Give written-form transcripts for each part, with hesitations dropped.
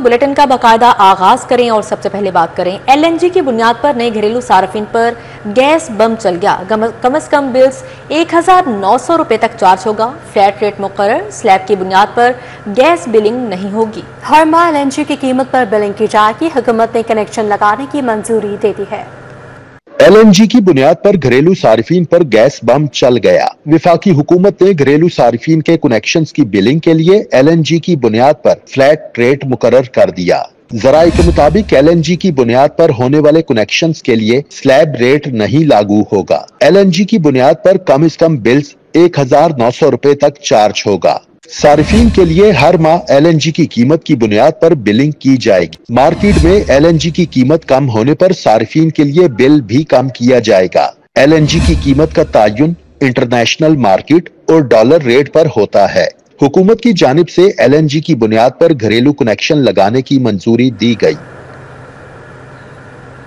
Bulletin का बाकायदा आगाज करें और सबसे पहले बात करें LNG की बुनियाद पर नए घरेलू सार्फिन पर गैस बम चल गया। कम से कम बिल्स 1900 रुपए तक चार्ज होगा। फ्लैट रेट मुकर्रर, स्लैब की बुनियाद पर गैस बिलिंग नहीं होगी। हर माह LNG की कीमत पर बिलिंग की जाएगी। हुकूमत ने कनेक्शन लगाने की मंजूरी दे दी है। LNG की बुनियाद पर घरेलू सार्फिन पर गैस बम चल गया। विफाकी हुकूमत ने घरेलू सार्फिन के कनेक्शंस की बिलिंग के लिए LNG की बुनियाद पर फ्लैट रेट मुकर्रर कर दिया। जराये के मुताबिक LNG की बुनियाद पर होने वाले कनेक्शंस के लिए स्लैब रेट नहीं लागू होगा। LNG की बुनियाद पर कम से कम बिल्स 1900 रुपए तक चार्ज होगा। सार्फिन के लिए हर माह LNG की कीमत की बुनियाद पर बिलिंग की जाएगी। मार्केट में LNG की कीमत कम होने पर सार्फिन के लिए बिल भी कम किया जाएगा। LNG की कीमत का तयन इंटरनेशनल मार्केट और डॉलर रेट पर होता है। हुकूमत की जानिब से LNG की बुनियाद पर घरेलू कनेक्शन लगाने की मंजूरी दी गई।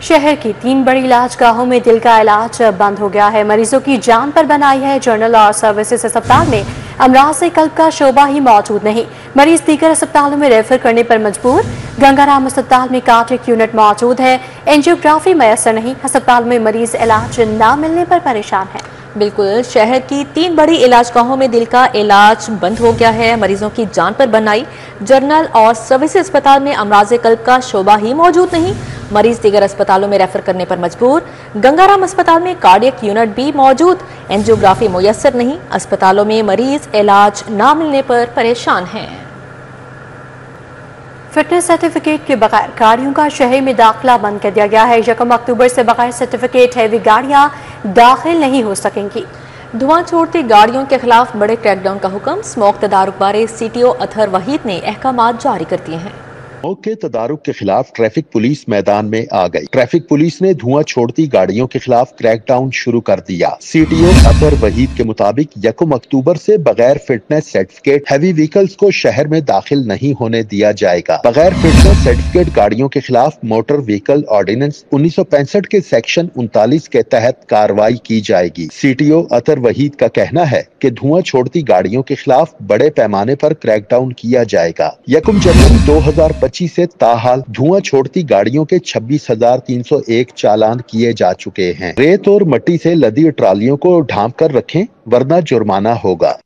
शहर की 3 बड़ी इलाज गाहों में दिल का इलाज बंद हो गया है। मरीजों की जान पर बनाई है। जनरल और सर्विसेज अस्पताल में अमराज कल्ब का शोबा ही मौजूद नहीं। मरीज दीगर अस्पतालों में रेफर करने पर मजबूर। गंगाराम अस्पताल में कार्डियक यूनिट मौजूद है, एंजियोग्राफी मैसर नहीं। अस्पताल में मरीज इलाज न मिलने पर परेशान है। बिल्कुल, शहर की 3 बड़ी इलाजगाहों में दिल का इलाज बंद हो गया है। मरीजों की जान पर बनाई जनरल और सर्विस अस्पताल में अमराज कल्ब का शोबा ही मौजूद नहीं। मरीज दीगर अस्पतालों में रेफर करने पर मजबूर। गंगाराम अस्पताल में कार्डियक यूनिट भी मौजूद, एंजियोग्राफी मुयस्सर नहीं। अस्पतालों में मरीज इलाज न मिलने पर परेशान हैं। फिटनेस सर्टिफिकेट के बगैर गाड़ियों का शहर में दाखिला बंद कर दिया गया है। 1 अक्टूबर से बगैर सर्टिफिकेट हैवी गाड़ियां दाखिल नहीं हो सकेंगी। धुआं छोड़ती गाड़ियों के खिलाफ बड़े क्रैकडाउन का हुक्म। स्मोक तदारुक बारे CTO अतहर वहीद ने अहकामात जारी कर दिए हैं। स्मोक के तदारुक के खिलाफ ट्रैफिक पुलिस मैदान में आ गई। ट्रैफिक पुलिस ने धुआं छोड़ती गाड़ियों के खिलाफ क्रैकडाउन शुरू कर दिया। CTO अतहर वहीद के मुताबिक 1 अक्टूबर से बगैर फिटनेस सर्टिफिकेट हैवी व्हीकल्स को शहर में दाखिल नहीं होने दिया जाएगा। बगैर फिटनेस सर्टिफिकेट गाड़ियों के खिलाफ मोटर व्हीकल ऑर्डिनेंस 1965 के सेक्शन 39 के तहत कार्रवाई की जाएगी। CTO अतहर वहीद का कहना है कि धुआं छोड़ती गाड़ियों के खिलाफ बड़े पैमाने पर क्रैकडाउन किया जाएगा। 1 जनवरी 2025 से ताहाल धुआं छोड़ती गाड़ियों के 26,301 चालान किए जा चुके हैं। रेत और मिट्टी से लदी ट्रालियों को ढांप कर रखें वरना जुर्माना होगा।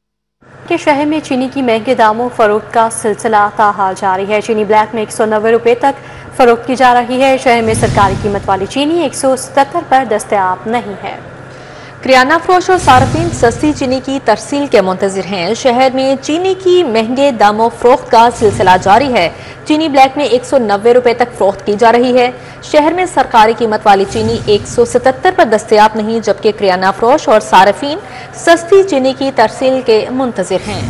के शहर में चीनी की महंगे दामों फरोख्त का सिलसिला ताहाल जारी है। चीनी ब्लैक में 190 रुपए तक फरोख्त की जा रही है। शहर में सरकारी कीमत वाली चीनी 177 पर दस्तयाब नहीं है। किराना फरोश और सार्फिन सस्ती चीनी की तरसील के मुंतजिर हैं। शहर में चीनी की महंगे दामों फरोख्त का सिलसिला जारी है। चीनी ब्लैक में 190 रुपए तक फरोख्त की जा रही है। शहर में सरकारी कीमत वाली चीनी 177 पर दस्तयाब नहीं, जबकि किराना फरोश और सार्फिन सस्ती चीनी की तरसील के मुंतजिर हैं।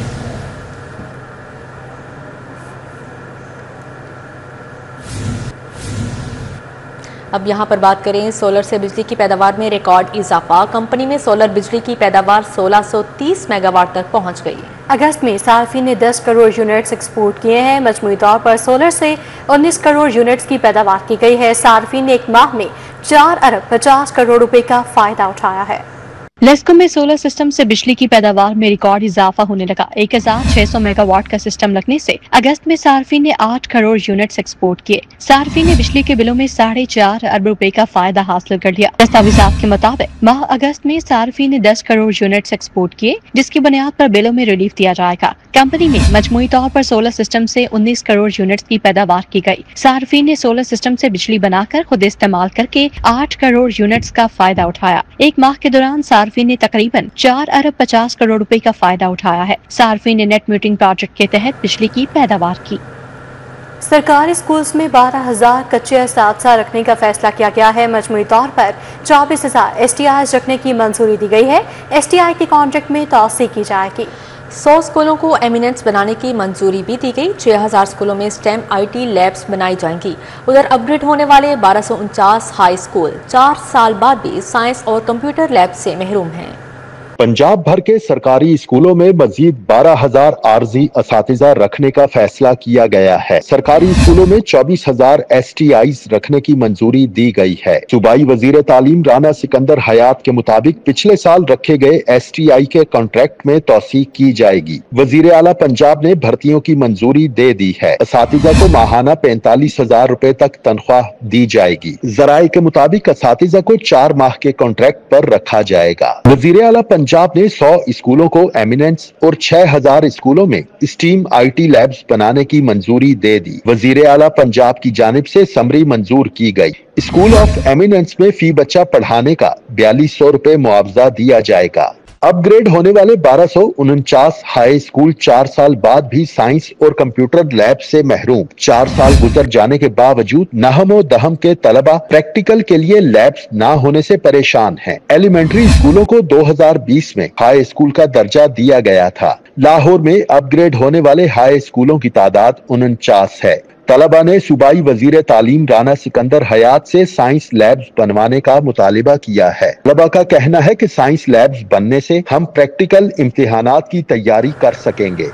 अब यहाँ पर बात करें सोलर से बिजली की पैदावार में रिकॉर्ड इजाफा। कंपनी में सोलर बिजली की पैदावार 1630 मेगावाट तक पहुँच गई। अगस्त में सार्फिन ने 10 करोड़ यूनिट्स एक्सपोर्ट किए हैं। मजमूई तौर पर सोलर से 19 करोड़ यूनिट्स की पैदावार की गई है। सार्फिन ने एक माह में 4 अरब 50 करोड़ रुपए का फायदा उठाया है। लेस्को में सोलर सिस्टम से बिजली की पैदावार में रिकॉर्ड इजाफा होने लगा। 1600 मेगावाट का सिस्टम लगने से अगस्त में सार्फिन ने 8 करोड़ यूनिट्स एक्सपोर्ट किए। सार्फिन ने बिजली के बिलों में 4.5 अरब रुपए का फायदा हासिल कर लिया। दस्तावेजात के मुताबिक माह अगस्त में सार्फिन ने 10 करोड़ यूनिट्स एक्सपोर्ट किए, जिसकी बुनियाद पर बिलों में रिलीफ दिया जाएगा। कंपनी में मजमूई तौर पर सोलर सिस्टम से 19 करोड़ यूनिट्स की पैदावार की गई। सार्फिन ने सोलर सिस्टम से बिजली बनाकर खुद इस्तेमाल करके 8 करोड़ यूनिट्स का फायदा उठाया। एक माह के दौरान सार्फिन ने तकरीबन 4 अरब 50 करोड़ रुपए का फायदा उठाया है। सार्फिन ने नेट मीटरिंग प्रोजेक्ट के तहत बिजली की पैदावार की। सरकारी स्कूल्स में 12,000 कच्चे असातिज़ा रखने का फैसला किया गया है। मजमूई तौर पर 24,000 STIs रखने की मंजूरी दी गई है। STI के कॉन्ट्रैक्ट में तौसीक की जाएगी। 100 स्कूलों को एमिनेंस बनाने की मंजूरी भी दी गई। 6000 स्कूलों में STEM IT लैब्स बनाई जाएंगी। उधर अपग्रेड होने वाले 1249 हाई स्कूल 4 साल बाद भी साइंस और कंप्यूटर लैब से महरूम हैं। पंजाब भर के सरकारी स्कूलों में मजीद 12,000 आर्जी असातिज़ा रखने का फैसला किया गया है। सरकारी स्कूलों में 24,000 STIs रखने की मंजूरी दी गई है। सूबाई वजीर तालीम राना सिकंदर हयात के मुताबिक पिछले साल रखे गए STI के कॉन्ट्रैक्ट में तौसीक की जाएगी। वजीर आला पंजाब ने भर्तियों की मंजूरी दे दी है। असातिज़ा को माहाना 45,000 रुपए तक तनख्वाह दी जाएगी। जराये के मुताबिक असातिज़ा को 4 माह के कॉन्ट्रैक्ट पर रखा जाएगा। वजीर आला पंजाब ने 100 स्कूलों को एमिनेंस और 6,000 स्कूलों में स्टीम IT लैब्स बनाने की मंजूरी दे दी। वजीर आला पंजाब की जानिब से समरी मंजूर की गई। स्कूल ऑफ एमिनेंस में फी बच्चा पढ़ाने का 4200 रुपए मुआवजा दिया जाएगा। अपग्रेड होने वाले 1249 हाई स्कूल 4 साल बाद भी साइंस और कंप्यूटर लैब से महरूम। 4 साल गुजर जाने के बावजूद नहमो दहम के तलबा प्रैक्टिकल के लिए लैब्स ना होने से परेशान हैं। एलिमेंट्री स्कूलों को 2020 में हाई स्कूल का दर्जा दिया गया था। लाहौर में अपग्रेड होने वाले हाई स्कूलों की तादाद 49 है। तलबा ने सूबाई वजीर तालीम राना सिकंदर हयात से साइंस लैब्स बनवाने का मुतालिबा किया है। तलबा का कहना है कि साइंस लैब्स बनने से हम प्रैक्टिकल इम्तिहानात की तैयारी कर सकेंगे।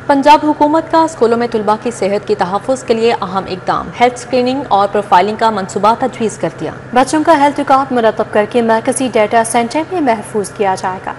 पंजाब हुकूमत का स्कूलों में तुलबा की सेहत के तहफ़्फ़ुज़ के लिए अहम इक़दाम, हेल्थ स्क्रीनिंग और प्रोफाइलिंग का मनसूबा तजवीज़ कर दिया। बच्चों का हेल्थ रिकॉर्ड मुरतब करके मरकजी डेटा सेंटर में महफूज किया जाएगा।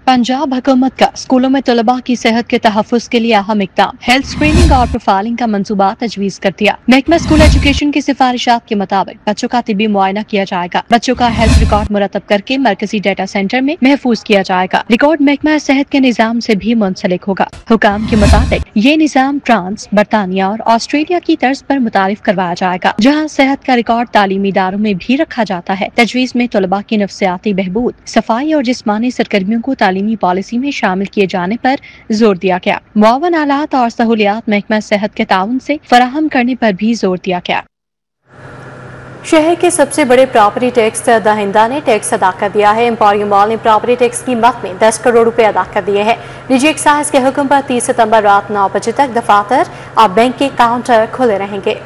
पंजाब हुकूमत का स्कूलों में तलबा की सेहत के तहफ़्फ़ुज़ के लिए अहम इक़दाम, हेल्थ स्क्रीनिंग और प्रोफाइलिंग का मंसूबा तजवीज़ कर दिया। महकमा स्कूल एजुकेशन की सिफारिशात के मुताबिक बच्चों का तिब्बी मुआयना किया जाएगा। बच्चों का हेल्थ रिकॉर्ड मुरतब करके मरकजी डेटा सेंटर में महफूज किया जाएगा। रिकॉर्ड महकमा सेहत के निज़ाम से भी मुंसलिक होगा। हुकाम के मुताबिक ये निज़ाम फ्रांस, बरतानिया और ऑस्ट्रेलिया की तर्ज पर मुतारिफ करवाया जाएगा, जहाँ सेहत का रिकॉर्ड तालीमी इदारों में भी रखा जाता है। तजवीज़ में तलबा की नफ्सियाती बहबूद, सफाई और जिस्मानी सरगर्मियों को तालीमी पॉलिसी में शामिल किए जाने पर जोर दिया गया। मुआवन आलात और सहूलियात महकमा सेहत के ताउन से फराहम करने पर भी जोर दिया गया। शहर के सबसे बड़े प्रॉपर्टी टैक्स दहिंदा ने टैक्स अदा कर दिया है। एम्पोरियम मॉल ने प्रॉपर्टी टैक्स की मद में 10 करोड़ रुपए अदा कर दिए हैं। निजी एक्साइज के हुक्म पर 30 सितंबर रात 9 बजे तक दफातर और बैंक के काउंटर खुले रहेंगे।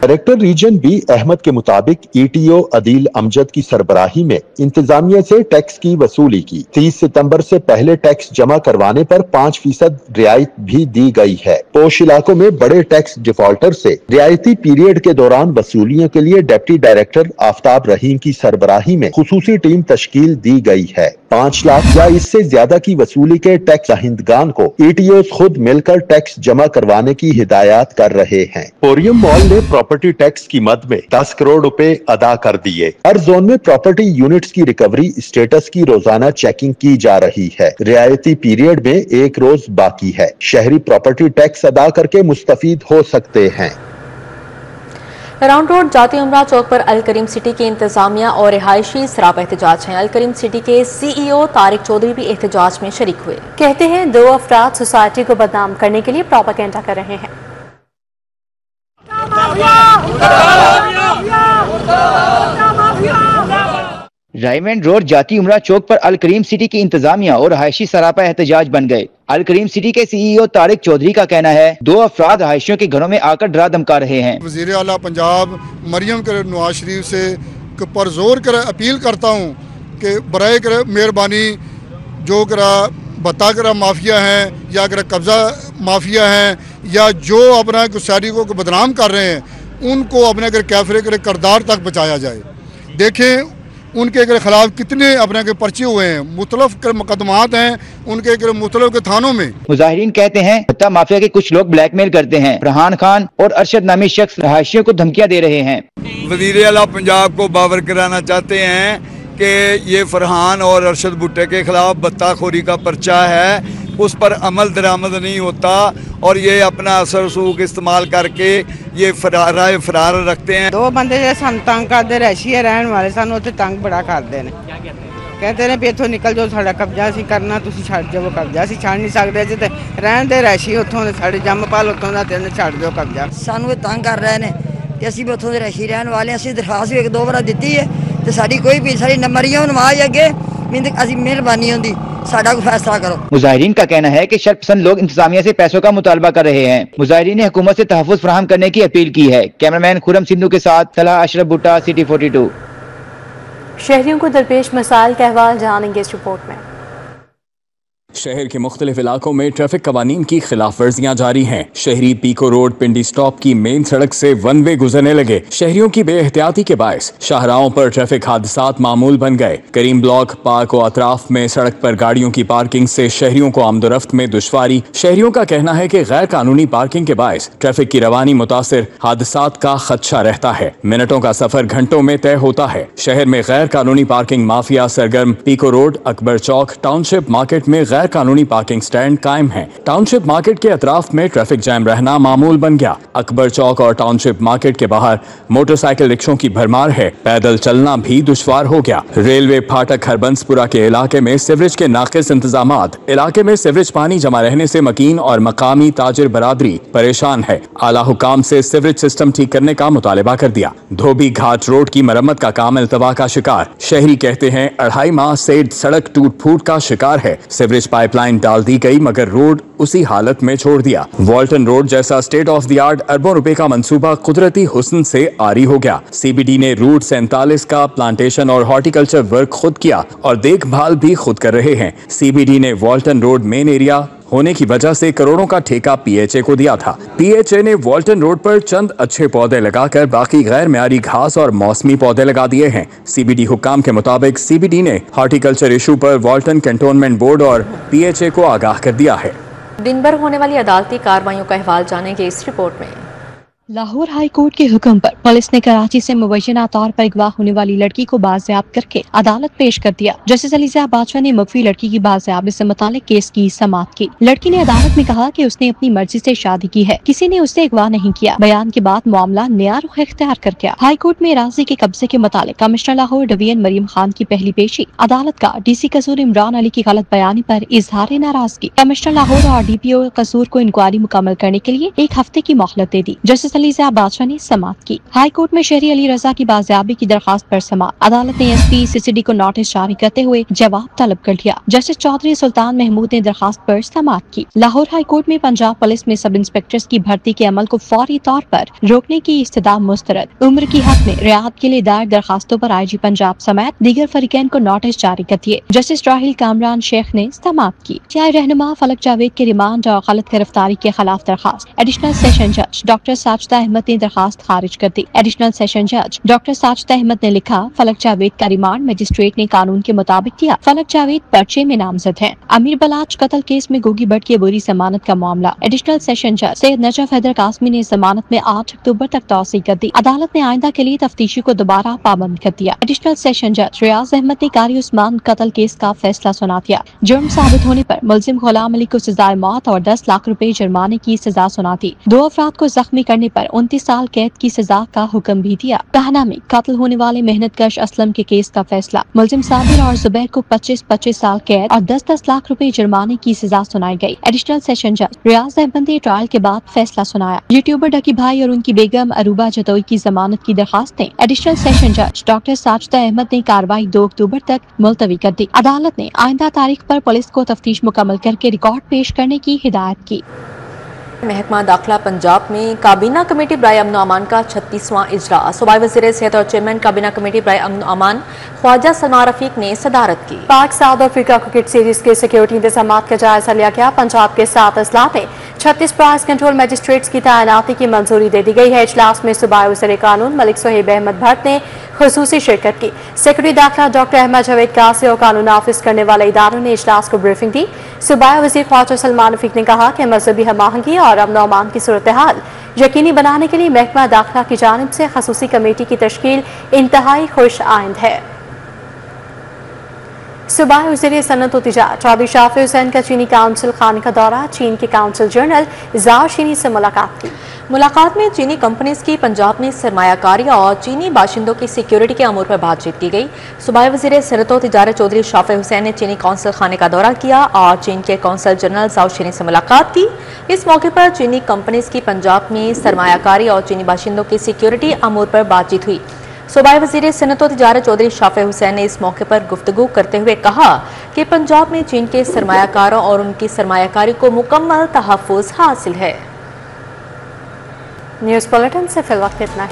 डायरेक्टर रीजन बी अहमद के मुताबिक ETO अदील अमजद की सरबराही में इंतजामिया से टैक्स की वसूली की। 30 सितंबर से पहले टैक्स जमा करवाने पर 5% रियायत भी दी गई है। पोश इलाकों में बड़े टैक्स डिफॉल्टर से रियायती पीरियड के दौरान वसूलियों के लिए डिप्टी डायरेक्टर आफ्ताब रहीम की सरबराही में खुसूसी टीम तश्कील दी गई है। 5 लाख या इससे ज्यादा की वसूली के टैक्स दहिंदगान को ETO खुद मिलकर टैक्स जमा करवाने की हिदायत कर रहे हैं। एम्पोरियम मॉल ने प्रॉपर्टी टैक्स की मद में 10 करोड़ रुपए अदा कर दिए। हर जोन में प्रॉपर्टी यूनिट्स की रिकवरी स्टेटस की रोजाना चेकिंग की जा रही है। रियायती पीरियड में 1 रोज बाकी है। शहरी प्रॉपर्टी टैक्स अदा करके मुस्तफीद हो सकते हैं। राउंड रोड जाती उमरा चौक पर अल करीम सिटी की इंतजामिया और रिहायशी सरापा एहतजाज हैं। अल करीम सिटी के CEO तारिक चौधरी भी एहतजाज में शरीक हुए। कहते हैं 2 अफराद सोसाइटी को बदनाम करने के लिए प्रोपेगेंडा कर रहे हैं। रायमंड रोड जाती उमरा चौक पर अल करीम सिटी की इंतजामिया और रहायशी सरापा एहतजाज बन गए। अल करीम सिटी के CEO तारिक चौधरी का कहना है 2 अफराद रहायशियों के घरों में आकर डरा धमका रहे हैं। वज़ीर आला पंजाब मरियम कर नवाज शरीफ से पर जोर कर अपील करता हूँ कि बराए कर मेहरबानी जो करा बता करा माफिया हैं या अगर कब्जा माफिया हैं या जो अपना गुस्सारी को बदनाम कर रहे हैं उनको अपने अगर कैफरे के करदार तक बचाया जाए। देखें उनके खिलाफ कितने अपने के पर्चे हुए हैं, मुख्तलिफ मुकदमात हैं उनके मुख्तलिफ के थानों में। मुजाहिरीन कहते हैं हत्या माफिया के कुछ लोग ब्लैकमेल करते हैं। फरहान खान और अरशद नामी शख्स रहायशियों को धमकियां दे रहे हैं। वज़ीर आला पंजाब को बावर कराना चाहते हैं कि ये फरहान और अरशद भुट्टे के खिलाफ बत्ताखोरी का पर्चा है, उस पर अमल दरामद नहीं होता और ये अपना असर रसूख इस्तेमाल करके ये फरार रखते हैं। 2 बंदे जो सन तंग करते रशिया रहन वाले सन उत्थे तंग बड़ा करते हैं। कहते हैं भी इत्थों निकल जाओ, साडा कब्जा असीं करना, तुसीं छड्ड जाओ कब्जा, असीं छड्ड नहीं सकदे जे ते रहन दे रैशी उत्थों दे साडे जम्मपाल उत्थों दा ते छड्ड जाओ कब्जा। सानू तंग कर रहे हैं ते असीं भी उत्थों दे रैशी रहन वाले, असीं दरखास्त भी 1-2 बार दित्ती है ते साडी कोई भी साडी मरियम नवाज अगे असीं मेहरबानी होंदी साडा कोई फैसला करो। मुजाहिरीन का कहना है कि शर्पसंद लोग इंतजामिया से पैसों का मुतालबा कर रहे हैं। मुजाहिरीन ने हुकूमत से तहफ़्फ़ुज़ फराहम करने की अपील की है। कैमरामैन खुरम सिंधु के साथ सलाह अशरफ भुट्टा, सिटी 42। शहरियों को दरपेश मसाइल का अहवाल जानेंगे इस रिपोर्ट में। शहर के मुख्तलिफ इलाकों में ट्रैफिक कवानीन की खिलाफ वर्जियां जारी हैं। शहरी पीको रोड पिंडी स्टॉप की मेन सड़क से वन वे गुजरने लगे। शहरियों की बेएहतियाती के बायस शाहराहों पर ट्रैफिक हादसात मामूल बन गए। करीम ब्लॉक पार्क और अतराफ में सड़क पर गाड़ियों की पार्किंग से शहरियों को आमदोरफ्त में दुश्वारी। शहरियों का कहना है कि गैर कानूनी पार्किंग के बायस ट्रैफिक की रवानी मुतासिर, हादसात का खदशा रहता है। मिनटों का सफर घंटों में तय होता है। शहर में गैर कानूनी पार्किंग माफिया सरगर्म। Peco road, Akbar Chowk, township market में गैर कानूनी पार्किंग स्टैंड कायम है। टाउनशिप मार्केट के अतराफ में ट्रैफिक जैम रहना मामूल बन गया। अकबर चौक और टाउनशिप मार्केट के बाहर मोटरसाइकिल रिक्शों की भरमार है। पैदल चलना भी दुश्वार हो गया। रेलवे फाटक हरबंसपुरा के इलाके में सीवरेज के नाकिस इंतजामात। इलाके में सीवरेज पानी जमा रहने से मकीन और मकामी ताजिर बरादरी परेशान है। आला हुकाम से सीवरेज सिस्टम ठीक करने का मुतालबा कर दिया। धोबी घाट रोड की मरम्मत का काम इल्तवा का शिकार। शहरी कहते हैं 2.5 माह से सड़क टूट फूट का शिकार है। सीवरेज पाइपलाइन डाल दी गई मगर रोड उसी हालत में छोड़ दिया। वॉल्टन रोड जैसा स्टेट ऑफ द आर्ट अरबों रुपए का मंसूबा कुदरती हुस्न से आरी हो गया। सीबीडी ने रूट 47 का प्लांटेशन और हॉर्टिकल्चर वर्क खुद किया और देखभाल भी खुद कर रहे हैं। सीबीडी ने वॉल्टन रोड मेन एरिया होने की वजह से करोड़ों का ठेका पीएचए को दिया था। पीएचए ने वॉल्टन रोड पर चंद अच्छे पौधे लगाकर बाकी गैर म्यारी घास और मौसमी पौधे लगा दिए हैं। सीबीडी हुक्काम के मुताबिक सीबीडी ने हॉर्टिकल्चर इशू पर वॉल्टन कैंटोनमेंट बोर्ड और पीएचए को आगाह कर दिया है। दिन भर होने वाली अदालती कार्रवाइयों का अहवाल जानेंगे इस रिपोर्ट में। लाहौर हाई कोर्ट के हुक्म पर पुलिस ने कराची से मुबैना तौर पर अगवा होने वाली लड़की को बाजियाब करके अदालत पेश कर दिया। जस्टिस अलीज़ा बादशाह ने मुख्फी लड़की की बाजियाबी से मुतालिक केस की समाअत की। लड़की ने अदालत में कहा कि उसने अपनी मर्जी से शादी की है, किसी ने उससे अगवा नहीं किया। बयान के बाद मामला नया रुख इख्तियार कर गया। हाई कोर्ट में राजी के कब्जे के मुतालिक कमिश्नर लाहौर डिवीजन मरियम खान की पहली पेशी। अदालत का डीसी कसूर इमरान अली की गलत बयानी पर इजहार नाराजगी। कमिश्नर लाहौर और डीपीओ कसूर को इंक्वायरी मुकम्मल करने के लिए 1 हफ्ते की मोहलत दे दी। जस्टिस अलीज़ा बादशाह ने समाअत की। हाई कोर्ट में शहरी अली रजा की बाजियाबी की दरखास्त पर समाअत। अदालत ने एसपी सीसीडी को नोटिस जारी करते हुए जवाब तलब कर लिया। जस्टिस चौधरी सुल्तान महमूद ने दरखास्त पर समाअत की। लाहौर हाई कोर्ट में पंजाब पुलिस में सब इंस्पेक्टर्स की भर्ती के अमल को फौरी तौर पर रोकने की इस्तदा मुस्तरद। उम्र की हद में रियायत के लिए दायर दरखास्तों पर आईजी पंजाब समेत दीगर फरीकैन को नोटिस जारी कर दिए। जस्टिस राहिल कामरान शेख ने समाअत की। टीआई रहनुमा फलक जावेद के रिमांड और गलत गिरफ्तारी के खिलाफ दरखास्त। एडिशनल सेशन जज डॉक्टर साजिदा अहमद ने दरखास्त खारिज कर दी। एडिशनल सेशन जज डॉक्टर साजिदा अहमद ने लिखा, फलक जावेद का रिमांड मजिस्ट्रेट ने कानून के मुताबिक दिया। फलक जावेद पर्चे में नामजद हैं। अमीर बलाच कत्ल केस में गोगी भट्ट की अबूरी जमानत का मामला। एडिशनल सेशन जज सैयद नजफ हैदर कासमी ने जमानत में 8 अक्टूबर तक तौसीक कर दी। अदालत ने आइंदा के लिए तफ्तीशी को दोबारा पाबंद कर दिया। एडिशनल सेशन जज रियाज अहमद ने कारी उस्मान कत्ल केस का फैसला सुना दिया। जुर्म साबित होने पर मुलजिम गुलाम अली को सजाए मौत और 10 लाख रुपए जुर्माने की सजा सुना दी। 2 अफराद को जख्मी करने पर 29 साल कैद की सजा का हुक्म भी दिया। कहना में कत्ल होने वाले मेहनतकश असलम के केस का फैसला। मुलजिम साबिर और जुबैर को 25-25 साल कैद और 10-10 लाख रुपए जुर्माने की सजा सुनाई गई। एडिशनल सेशन जज रियाज अहमद ने ट्रायल के बाद फैसला सुनाया। यूट्यूबर डकी भाई और उनकी बेगम अरूबा जतोई की जमानत की दरखास्तें एडिशनल सेशन जज डॉक्टर साजिदा अहमद ने कार्रवाई 2 अक्टूबर तक मुलतवी कर दी। अदालत ने आइंदा तारीख पर पुलिस को तफ्तीश मुकम्मल करके रिकॉर्ड पेश करने की हिदायत की। महकमा दाखिला पंजाब में काबीना कमेटी बराए अमन अमान का 36वां इजलास। सूबाई वज़ीर सेहत और चेयरमैन काबीना कमेटी बराए अमन अमान ख्वाजा सलमान रफीक ने सदारत की। पाक साउथ अफ्रीका क्रिकेट सीरीज के सिक्योरिटी इंतजाम का जायजा लिया गया। पंजाब के 7 अजला में 36 प्राइस कंट्रोल मजिस्ट्रेट्स की तैनाती की मंजूरी दे दी गई है। इजलास में सूबाई वज़ीर कानून मलिक सोहेब अहमद भट्ट ने खुसूसी शिरकत की। सेक्रेटरी दाखिला डॉक्टर अहमद जावेद कासी और कानून नाफिज करने वाले इदारों ने इजलास को ब्रीफिंग दी। सूबाई वज़ीर ख्वाजा सलमान रफीक ने कहा कि मजहबी हमाहंगी और अमन अमान की सूरत हाल यकीनी बनाने के लिए महकमा दाखिला की जानिब से खसूसी कमेटी की तश्कील इंतहाई खुश आइंद है। सूबाई वज़ीर सनअत व तिजारत चौधरी शाफी हुसैन का चीनी काउंसिल खाने का दौरा। चीन के काउंसिल जनरल ज़ाओ शीनी से मुलाकात की। मुलाकात में चीनी कंपनीज की पंजाब में सरमायाकारी और चीनी बाशिंदों की सिक्योरिटी के अमूर पर बातचीत की गई। सूबाई वज़ीर सनअत व तिजारत चौधरी शाफी हुसैन ने चीनी काउंसिल खाने का दौरा किया और चीन के काउंसिल जनरल ज़ाओ शीनी से मुलाकात की। इस मौके पर चीनी कंपनीज की पंजाब में सरमायाकारी और चीनी बाशिंदों की सिक्योरिटी अमूर पर बातचीत हुई। सूबाई वज़ीर सनअत व तिजारत चौधरी शाफी हुसैन ने इस मौके पर गुफ्तगू करते हुए कहा कि पंजाब में चीन के सरमायाकारों और उनकी सरमायाकारी को मुकम्मल तहफ़्फ़ुज़ हासिल है। न्यूज़ बुलेटिन से फिल वक्त इतना है।